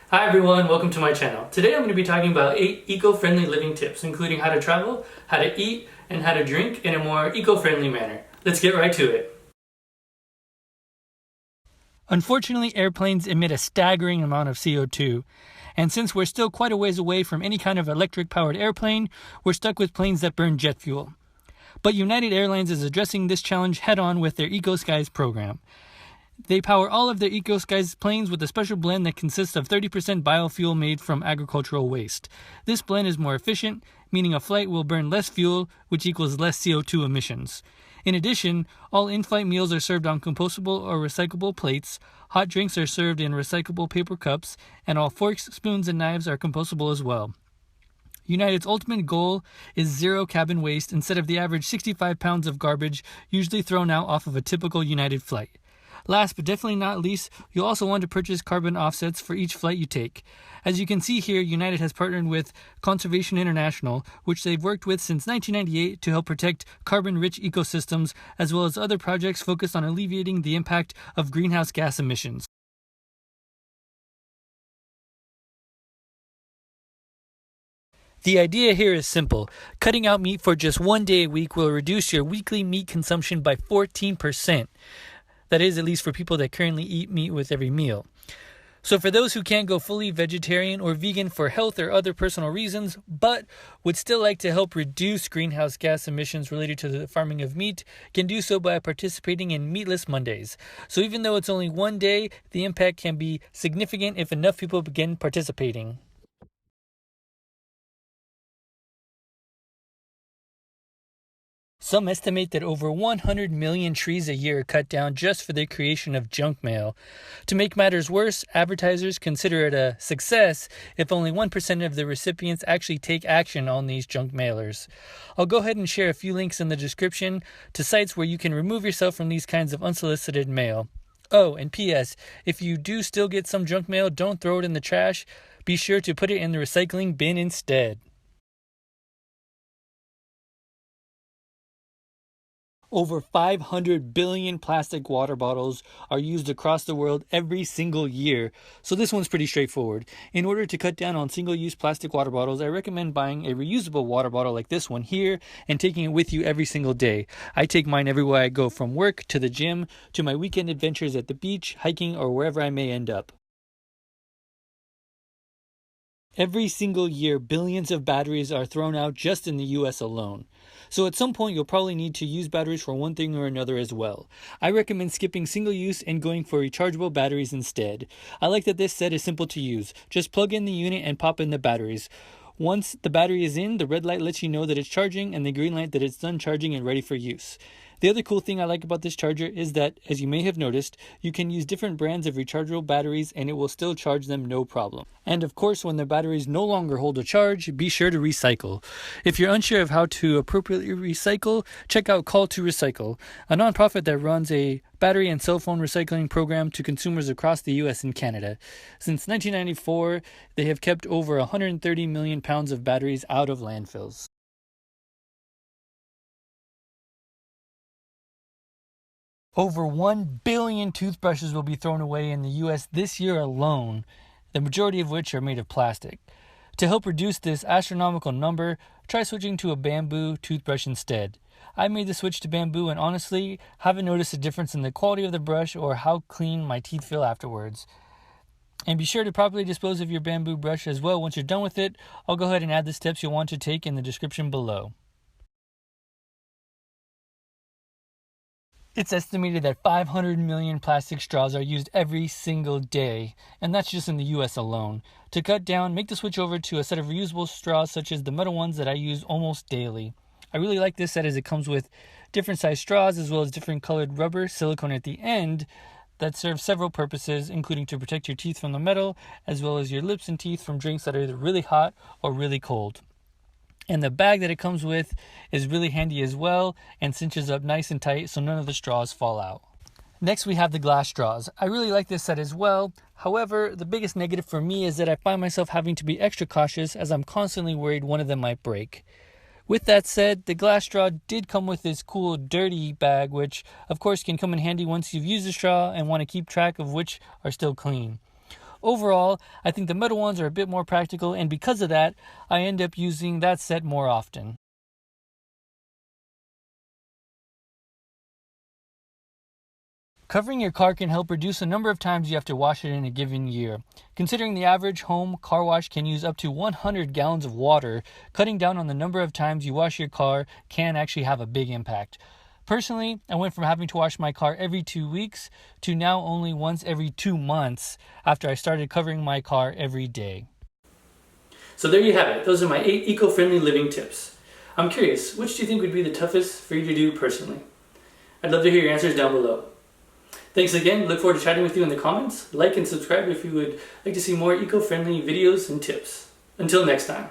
Hi everyone, welcome to my channel. Today I'm going to be talking about 8 eco-friendly living tips, including how to travel, how to eat, and how to drink in a more eco-friendly manner. Let's get right to it. Unfortunately, airplanes emit a staggering amount of CO2, and since we're still quite a ways away from any kind of electric-powered airplane, we're stuck with planes that burn jet fuel. But United Airlines is addressing this challenge head-on with their EcoSkies program. They power all of their EcoSkies planes with a special blend that consists of 30% biofuel made from agricultural waste. This blend is more efficient, meaning a flight will burn less fuel, which equals less CO2 emissions. In addition, all in-flight meals are served on compostable or recyclable plates, hot drinks are served in recyclable paper cups, and all forks, spoons, and knives are compostable as well. United's ultimate goal is zero cabin waste instead of the average 65 pounds of garbage usually thrown out off of a typical United flight. Last but definitely not least, you'll also want to purchase carbon offsets for each flight you take. As you can see here, United has partnered with Conservation International, which they've worked with since 1998 to help protect carbon-rich ecosystems, as well as other projects focused on alleviating the impact of greenhouse gas emissions. The idea here is simple. Cutting out meat for just one day a week will reduce your weekly meat consumption by 14%. That is, at least for people that currently eat meat with every meal. So for those who can't go fully vegetarian or vegan for health or other personal reasons, but would still like to help reduce greenhouse gas emissions related to the farming of meat, can do so by participating in Meatless Mondays. So even though it's only one day, the impact can be significant if enough people begin participating. Some estimate that over 100 million trees a year are cut down just for the creation of junk mail. To make matters worse, advertisers consider it a success if only 1% of the recipients actually take action on these junk mailers. I'll go ahead and share a few links in the description to sites where you can remove yourself from these kinds of unsolicited mail. Oh, and P.S. If you do still get some junk mail, don't throw it in the trash. Be sure to put it in the recycling bin instead. Over 500 billion plastic water bottles are used across the world every single year, so this one's pretty straightforward. In order to cut down on single-use plastic water bottles, I recommend buying a reusable water bottle like this one here and taking it with you every single day. I take mine everywhere I go, from work to the gym to my weekend adventures at the beach, hiking, or wherever I may end up. Every single year, billions of batteries are thrown out just in the US alone. So at some point, you'll probably need to use batteries for one thing or another as well. I recommend skipping single use and going for rechargeable batteries instead. I like that this set is simple to use. Just plug in the unit and pop in the batteries. Once the battery is in, the red light lets you know that it's charging, and the green light that it's done charging and ready for use. The other cool thing I like about this charger is that, as you may have noticed, you can use different brands of rechargeable batteries and it will still charge them no problem. And of course, when the batteries no longer hold a charge, be sure to recycle. If you're unsure of how to appropriately recycle, check out Call to Recycle, a nonprofit that runs a battery and cell phone recycling program to consumers across the US and Canada. Since 1994, they have kept over 130 million pounds of batteries out of landfills. Over 1 billion toothbrushes will be thrown away in the US this year alone, the majority of which are made of plastic. To help reduce this astronomical number, try switching to a bamboo toothbrush instead. I made the switch to bamboo and honestly haven't noticed a difference in the quality of the brush or how clean my teeth feel afterwards. And be sure to properly dispose of your bamboo brush as well once you're done with it. I'll go ahead and add the steps you'll want to take in the description below. It's estimated that 500 million plastic straws are used every single day, and that's just in the US alone. To cut down, make the switch over to a set of reusable straws such as the metal ones that I use almost daily. I really like this set as it comes with different size straws as well as different colored rubber silicone at the end that serve several purposes, including to protect your teeth from the metal as well as your lips and teeth from drinks that are either really hot or really cold. And the bag that it comes with is really handy as well and cinches up nice and tight so none of the straws fall out. Next, we have the glass straws. I really like this set as well. However, the biggest negative for me is that I find myself having to be extra cautious as I'm constantly worried one of them might break. With that said, the glass straw did come with this cool dirty bag, which of course can come in handy once you've used the straw and want to keep track of which are still clean. overall, I think the metal ones are a bit more practical, and because of that, I end up using that set more often. Covering your car can help reduce the number of times you have to wash it in a given year. Considering the average home car wash can use up to 100 gallons of water, cutting down on the number of times you wash your car can actually have a big impact. Personally, I went from having to wash my car every 2 weeks to now only once every 2 months after I started covering my car every day. So there you have it. Those are my 8 eco-friendly living tips. I'm curious, which do you think would be the toughest for you to do personally? I'd love to hear your answers down below. Thanks again. Look forward to chatting with you in the comments. Like and subscribe if you would like to see more eco-friendly videos and tips. Until next time.